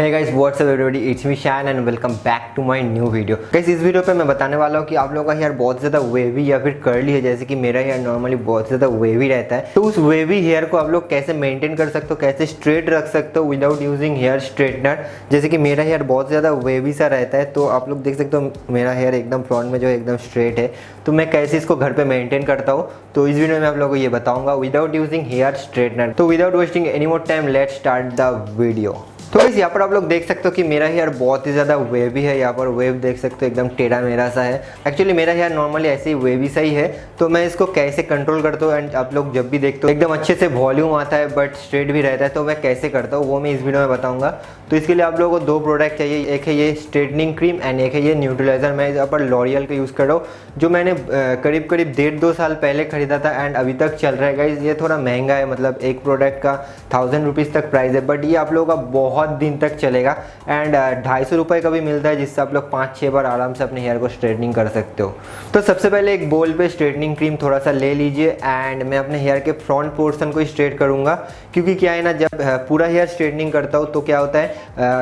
Hey guys what's up everybody, it's me Shayan and welcome back to my new video. Guys इस video पे मैं बताने वाला हूँ कि आप लोगों का हेयर बहुत ज़्यादा वेवी या फिर कर्ली है, जैसे कि मेरा हेयर नॉर्मली बहुत ज़्यादा वेवी रहता है। तो उस वेवी हेयर को आप लोग कैसे मेंटेन कर सकते हो, कैसे स्ट्रेट रख सकते हो विदाउट यूजिंग हेयर स्ट्रेटनर। जैसे कि मेरा हेयर बहुत ज़्यादा वेवी सा रहता है, तो आप लोग देख सकते हो मेरा हेयर एकदम फ्रंट में जो है एकदम स्ट्रेट है। तो मैं कैसे इसको घर पर मेंटेन करता हूँ, तो इस वीडियो में आप लोगों को ये बताऊँगा विदाउट यूजिंग हेयर स्ट्रेटनर। तो without wasting any more time let's start the video. तो गाइस यहाँ पर आप लोग देख सकते हो कि मेरा हेयर बहुत ही ज़्यादा वेवी है। यहाँ पर वेव देख सकते हो एकदम टेढ़ा मेढ़ा सा है। एक्चुअली मेरा हेयर नॉर्मली ऐसे ही वेवी सा ही है। तो मैं इसको कैसे कंट्रोल करता हूँ एंड आप लोग जब भी देखते हो एकदम अच्छे से वॉल्यूम आता है बट स्ट्रेट भी रहता है, तो मैं कैसे करता हूँ वो मैं इस वीडियो में बताऊँगा। तो इसके लिए आप लोगों को दो प्रोडक्ट चाहिए, एक है ये स्ट्रेटनिंग क्रीम एंड एक है ये न्यूट्रलाइजर। मैं यहाँ पर लॉरियल का यूज़ कर रहा हूँ, जो मैंने करीब 1.5-2 साल पहले ख़रीदा था एंड अभी तक चल रहा है। गाइस ये थोड़ा महंगा है, मतलब एक प्रोडक्ट का 1000 रुपीज़ तक प्राइस है, बट ये आप लोगों का बहुत दिन तक चलेगा एंड 250 रुपये का भी मिलता है, जिससे आप लोग 5-6 बार आराम से अपने हेयर को स्ट्रेटनिंग कर सकते हो। तो सबसे पहले एक बोल पे स्ट्रेटनिंग क्रीम थोड़ा सा ले लीजिए एंड मैं अपने हेयर के फ्रंट पोर्शन को स्ट्रेट करूँगा, क्योंकि क्या है ना, जब पूरा हेयर स्ट्रेटनिंग करता हूँ तो क्या होता है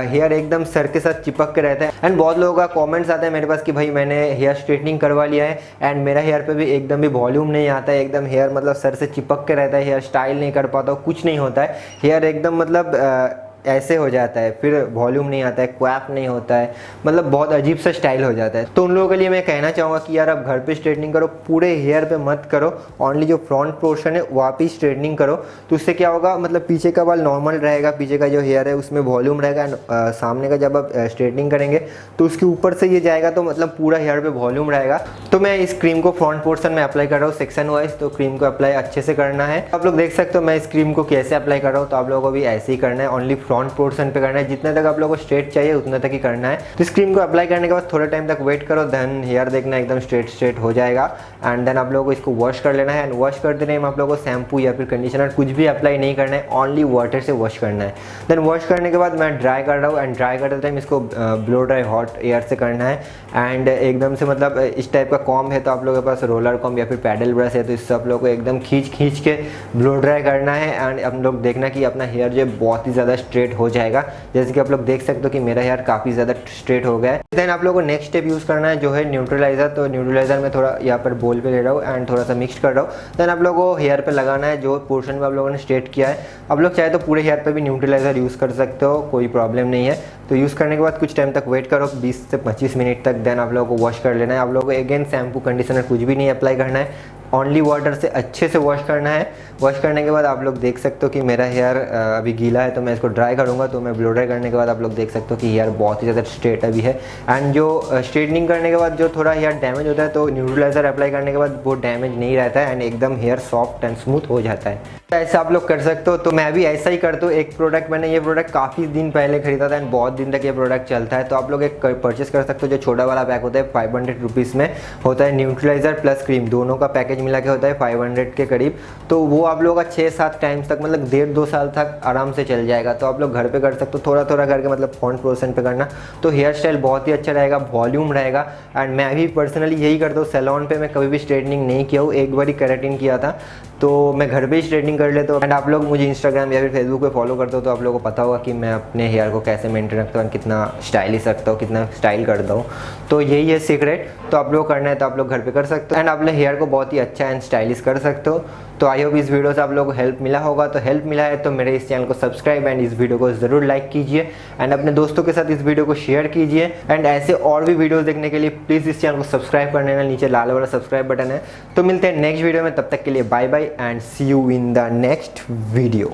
हेयर एकदम सर के साथ चिपक के रहता है। एंड बहुत लोगों का कमेंट्स आता है मेरे पास कि भाई मैंने हेयर स्ट्रेटनिंग करवा लिया है एंड मेरा हेयर पे भी एकदम भी वॉल्यूम नहीं आता है, एकदम हेयर मतलब सर से चिपक के रहता है, हेयर स्टाइल नहीं कर पाता हूँ, कुछ नहीं होता है, हेयर एकदम मतलब ऐसे हो जाता है, फिर वॉल्यूम नहीं आता है, क्वैप नहीं होता है, मतलब बहुत अजीब सा स्टाइल हो जाता है। तो उन लोगों के लिए मैं कहना चाहूँगा कि यार आप घर पे स्ट्रेटनिंग करो, पूरे हेयर पे मत करो, ओनली जो फ्रंट पोर्शन है वहाँ पे स्ट्रेटनिंग करो। तो उससे क्या होगा, मतलब पीछे का बाल नॉर्मल रहेगा, पीछे का जो हेयर है उसमें वॉल्यूम रहेगा एंड सामने का जब आप स्ट्रेटनिंग करेंगे तो उसके ऊपर से ये जाएगा, तो मतलब पूरा हेयर पे वॉल्यूम रहेगा। तो मैं इस क्रीम को फ्रंट पोर्शन में अप्लाई कर रहा हूँ सेक्शन वाइज, तो क्रीम को अप्लाई अच्छे से करना है। आप लोग देख सकते हो मैं इस क्रीम को कैसे अप्लाई कर रहा हूँ, तो आप लोगों को भी ऐसे ही करना है, ओनली फ्रंट पोर्शन पे करना है, जितने तक आप लोगों को स्ट्रेट चाहिए उतने तक ही करना है। तो इस क्रीम को अप्लाई करने के बाद थोड़े टाइम तक वेट करो, देन हेयर देखना एकदम स्ट्रेट हो जाएगा एंड देन आप लोगों को इसको वॉश कर लेना है। एंड वॉश करते टाइम आप लोगों को शैम्पू या फिर कंडीशनर कुछ भी अप्लाई नहीं करना है, ओनली वाटर से वॉश करना है। देन वॉश करने के बाद मैं ड्राई कर रहा हूँ एंड ड्राई करते टाइम इसको ब्लो ड्राई हॉट एयर से करना है एंड एकदम से मतलब इस टाइप का कॉम्ब है तो आप लोगों के पास रोलर कॉम्ब या फिर पैडल ब्रश है, तो इससे आप लोगों को एकदम खींच के ब्लो ड्राई करना है एंड आप लोग देखना कि अपना हेयर जो है बहुत ही ज़्यादा स्ट्रेट हो जाएगा। जैसे कि आप लोग देख सकते हो कि मेरा हेयर काफ़ी ज़्यादा स्ट्रेट हो गया है। देन आप लोगों को नेक्स्ट स्टेप यूज़ करना है जो है न्यूट्रलाइजर। तो न्यूट्रलाइजर में थोड़ा यहाँ पर बोल पे ले रहा हूँ एंड थोड़ा सा मिक्स कर रहा हूँ। देन आप लोगों को हेयर पे लगाना है जो पोर्शन में आप लोगों ने स्ट्रेट किया है। आप लोग चाहे तो पूरे हेयर पे भी न्यूट्रलाइजर यूज़ कर सकते हो, कोई प्रॉब्लम नहीं है। तो यूज़ करने के बाद कुछ टाइम तक वेट करो, 20 से 25 मिनट तक। देन आप लोगों को वॉश कर लेना है। आप लोगों को अगेन शैम्पू कंडीशनर कुछ भी नहीं अप्लाई करना है, ओनली वाटर से अच्छे से वॉश करना है। वॉश करने के बाद आप लोग देख सकते हो कि मेरा हेयर अभी गीला है, तो मैं इसको ड्राई करूँगा। तो मैं ब्लो ड्राई करने के बाद आप लोग देख सकते हो कि हेयर बहुत ही ज़्यादा स्ट्रेट अभी है। एंड जो स्ट्रेटनिंग करने के बाद जो थोड़ा हेयर डैमेज होता है, तो न्यूट्रलाइजर अप्लाई करने के बाद वो डैमेज नहीं रहता है एंड एकदम हेयर सॉफ्ट एंड स्मूथ हो जाता है। ऐसा आप लोग कर सकते हो। तो मैं भी ऐसा ही करता हूँ। एक प्रोडक्ट मैंने ये प्रोडक्ट काफ़ी दिन पहले खरीदा था एंड बहुत दिन तक ये प्रोडक्ट चलता है। तो आप लोग एक परचेस कर सकते हो, जो छोटा वाला पैक होता है 500 रुपीज़ में होता है, न्यूट्रलाइजर प्लस क्रीम दोनों का पैकेज मिला के होता है 500 के करीब। तो वो आप लोगों का 6-7 टाइम्स तक मतलब 1.5-2 साल तक आराम से चल जाएगा। तो आप लोग घर पे कर सकते हो, थोड़ा थोड़ा करके, मतलब फ्रंट पोर्शन पे करना, तो हेयर स्टाइल बहुत ही अच्छा रहेगा, वॉल्यूम रहेगा। एंड मैं भी पर्सनली यही करता हूँ। सैलून पे मैं कभी भी स्ट्रेटनिंग नहीं किया हूँ, एक बार ही केराटिन किया था, तो मैं घर पे ही स्ट्रेटनिंग कर लेता हूँ। एंड आप लोग मुझे इंस्टाग्राम या फिर फेसबुक पे फॉलो करते हो, तो आप लोगों को पता होगा कि मैं अपने हेयर को कैसे मेंटेन रखता हूँ, कितना स्टाइलिश रखता हूँ, कितना स्टाइल करता हूँ। तो यही है सीक्रेट। तो आप लोग करना है तो आप लोग घर पे कर सकते हो एंड अपने हेयर को बहुत ही अच्छा एंड स्टाइलिश कर सकते हो। तो आई होप इस वीडियो से आप लोगों को हेल्प मिला होगा। तो हेल्प मिला है तो मेरे इस चैनल को सब्सक्राइब एंड इस वीडियो को ज़रूर लाइक कीजिए एंड अपने दोस्तों के साथ इस वीडियो को शेयर कीजिए। एंड ऐसे और भी वीडियोस देखने के लिए प्लीज़ इस चैनल को सब्सक्राइब कर लेना, नीचे लाल वाला सब्सक्राइब बटन है। तो मिलते हैं नेक्स्ट वीडियो में, तब तक के लिए bye bye and see you in the next video.